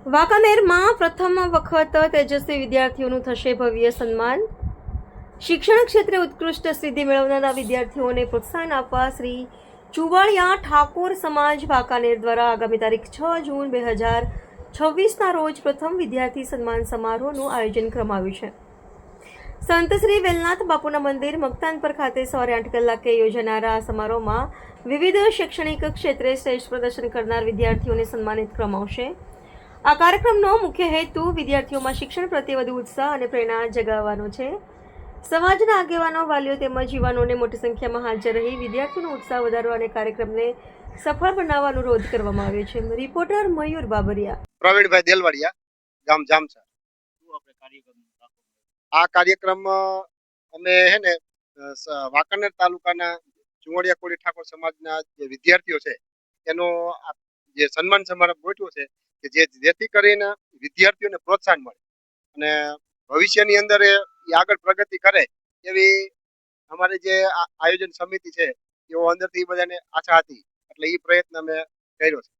વાંકાનેરમાં પ્રથમ વખત તેજસ્વી વિદ્યાર્થીઓનું થશે ભવ્ય સન્માન. શિક્ષણ ક્ષેત્રે ઉત્કૃષ્ટ સિદ્ધિ મેળવનારા વિદ્યાર્થીઓને પ્રોત્સાહન આપવા શ્રી ચુવાળિયા ઠાકોર સમાજ વાંકાનેર દ્વારા આગામી તારીખ 6 જૂન 2026ના રોજ પ્રથમ વિદ્યાર્થી સન્માન સમારોહનું આયોજન કરવામાં આવ્યું છે. સંત શ્રી વેલનાથ બાપુના મંદિર મકતાનપર ખાતે સવારે 8 કલાકે યોજાનારા આ સમારોહમાં વિવિધ શૈક્ષણિક ક્ષેત્રે શ્રેષ્ઠ પ્રદર્શન કરનાર વિદ્યાર્થીઓને સન્માનિત કરવામાં આવશે. આ કાર્યક્રમનો મુખ્ય હેતુ વિદ્યાર્થીઓમાં શિક્ષણ પ્રત્યે વધુ ઉત્સાહ અને પ્રેરણા જગાવવાનો છે. સમાજના આગેવાનો, વાલીઓ તેમજ યુવાનોને મોટી સંખ્યામાં હાજર રહી વિદ્યાર્થીઓનો ઉત્સાહ વધારવા અને કાર્યક્રમને સફળ બનાવવા અનુરોધ કરવામાં આવ્યો છે. રિપોર્ટર મયુર બાબરિયા, પ્રવીણભાઈ દેલવાડિયા, ગામ જામસર. આ કાર્યક્રમ અમે વાંકાનેર તાલુકાના ચુવાડિયા કોળી ઠાકોર સમાજના જે વિદ્યાર્થીઓ છે એનો જે સન્માન સમારંભ ગોઠવ્યો છે કે જેથી કરીને વિદ્યાર્થીઓને પ્રોત્સાહન મળે અને ભવિષ્યની અંદર એ આગળ પ્રગતિ કરે એવી અમારી જે આયોજન સમિતિ છે એવો અંદરથી બધાને આશા હતી, એટલે એ પ્રયત્ન અમે કર્યો છે.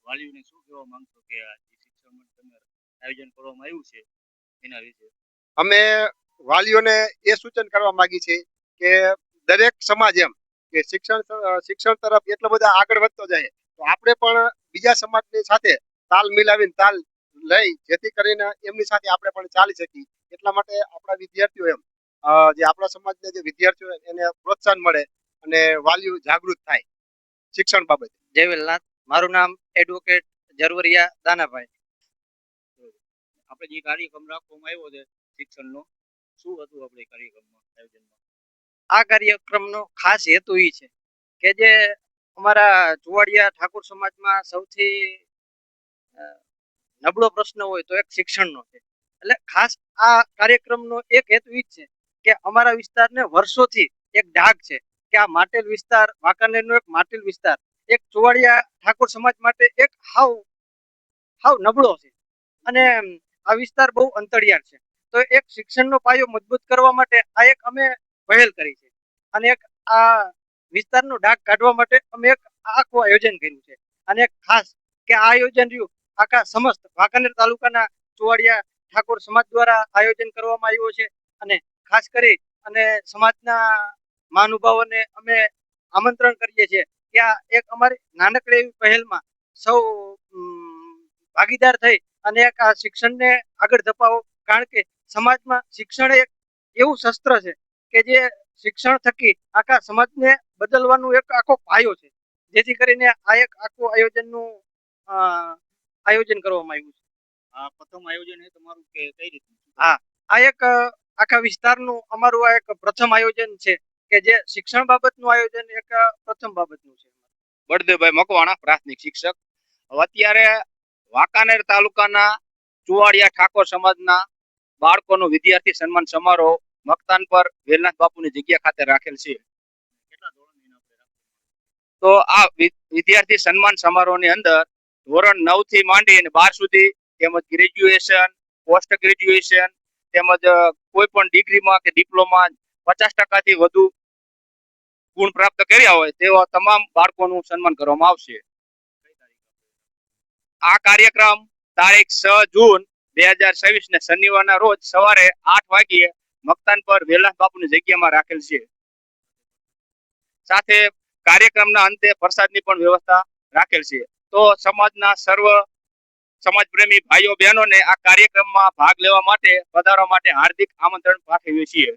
વાલીઓને શું કહેવા માંગશો કે આ શિક્ષણ આયોજન કરવામાં આવ્યું છે એના વિશે? અમે વાલીઓને એ સૂચન કરવા માંગી છીએ કે દરેક સમાજ એમ કે શિક્ષણ તરફ એટલો બધા આગળ વધતો જાય તો આપણે પણ બીજા સમાજની સાથે તાલ મિલાવીને તાલ લઈ જેથી કરીને એમની સાથે આપણે પણ ચાલી શકીએ. એટલા માટે આપણા વિદ્યાર્થીઓ જે આપણા સમાજના જે વિદ્યાર્થીઓ એને પ્રોત્સાહન મળે અને વાલીઓ જાગૃત થાય શિક્ષણ બાબતે. જય વેલનાથ. મારું નામ એડવોકેટ જરવરિયા દાનાભાઈ. આપણે જે કાર્યક્રમ રાખવામાં આવ્યો છે શિક્ષણનો, શું હતું આપણે કાર્યક્રમમાં આયોજનમાં? આ કાર્યક્રમનો ખાસ હેતુ એ છે કે જે અમારા ચુવાડિયા ઠાકોર સમાજમાં સૌથી નબળો પ્રશ્ન હોય તો એક શિક્ષણનો છે. એટલે ખાસ આ કાર્યક્રમનો એક હેતુ એ જ છે કે અમારા વિસ્તારને વર્ષોથી એક ડાઘ છે કે આ માટેલ વિસ્તાર, વાંકાનેરનો એક માટેલ વિસ્તાર એક ચુવાડિયા ઠાકોર સમાજ માટે એક હાવ નબળો છે અને આ વિસ્તાર બહુ અંતરિયાળ છે. તો એક શિક્ષણનો પાયો મજબૂત કરવા માટે આ એક અમે પહેલ કરી છે અને એક આ વિસ્તારનો ડાઘ કાઢવા માટે અમે એક આખું આયોજન કર્યું છે. અને ખાસ કે આ આયોજન રહ્યું આખા સમસ્ત વાંકાનેર તાલુકાના ચુવાડિયા ઠાકોર સમાજ દ્વારા આયોજન કરવામાં આવ્યું છે. અને ખાસ કરી અને સમાજના મહાનુભાવોને અમે આમંત્રણ કરીએ છીએ કે આ એક અમારી નાનકડી એવી પહેલમાં સૌ ભાગીદાર થઈ અને એક આ શિક્ષણને આગળ ધપાવો. કારણ કે સમાજમાં શિક્ષણ એક એવું શસ્ત્ર છે કે જે શિક્ષણ થકી આખા સમાજને બદલવાનું એક આખો પાયો છે. જેથી કરીને આ એક આખું આયોજન કરવામાં આવ્યું છે. આ પ્રથમ આયોજન છે તમારું કે કઈ રીતનું? હા, આ એક આખા વિસ્તારનું અમારું આ એક પ્રથમ આયોજન છે કે જે શિક્ષણ બાબતનું આયોજન એક પ્રથમ બાબતનું છે. બળદેવભાઈ મકવાણા, પ્રાથમિક શિક્ષક. અત્યારે વાંકાનેર તાલુકાના ચુવાડિયા ઠાકોર સમાજના બાળકોનો વિદ્યાર્થી સન્માન સમારોહ મકતાનપર વેલનાથ બાપુની જગ્યા ખાતે રાખેલ છે. કેટલા ધોરણની આપણે? તો આ વિદ્યાર્થી સન્માન સમારોહની અંદર ધોરણ 9 થી માંડી અને 12 સુધી તેમજ ગ્રેજ્યુએશન, પોસ્ટ ગ્રેજ્યુએશન તેમજ કોઈ પણ ડિગ્રીમાં કે ડિપ્લોમા 50% થી વધુ ગુણ પ્રાપ્ત કર્યા હોય તેવા તમામ બાળકોનું સન્માન કરવામાં આવશે. આ કાર્યક્રમ તારીખ 6 જૂન 2026 ને શનિવારના રોજ સવારે 8 વાગ્યે મકતાનપર વેલનાથ બાપુની જગ્યામાં રાખેલ છે. સાથે કાર્યક્રમના અંતે પ્રસાદની પણ વ્યવસ્થા રાખેલ છે. તો સમાજના સર્વ સમાજ પ્રેમી ભાઈઓ બહેનોને આ કાર્યક્રમમાં ભાગ લેવા માટે પધારવા માટે હાર્દિક આમંત્રણ પાઠવીએ છીએ.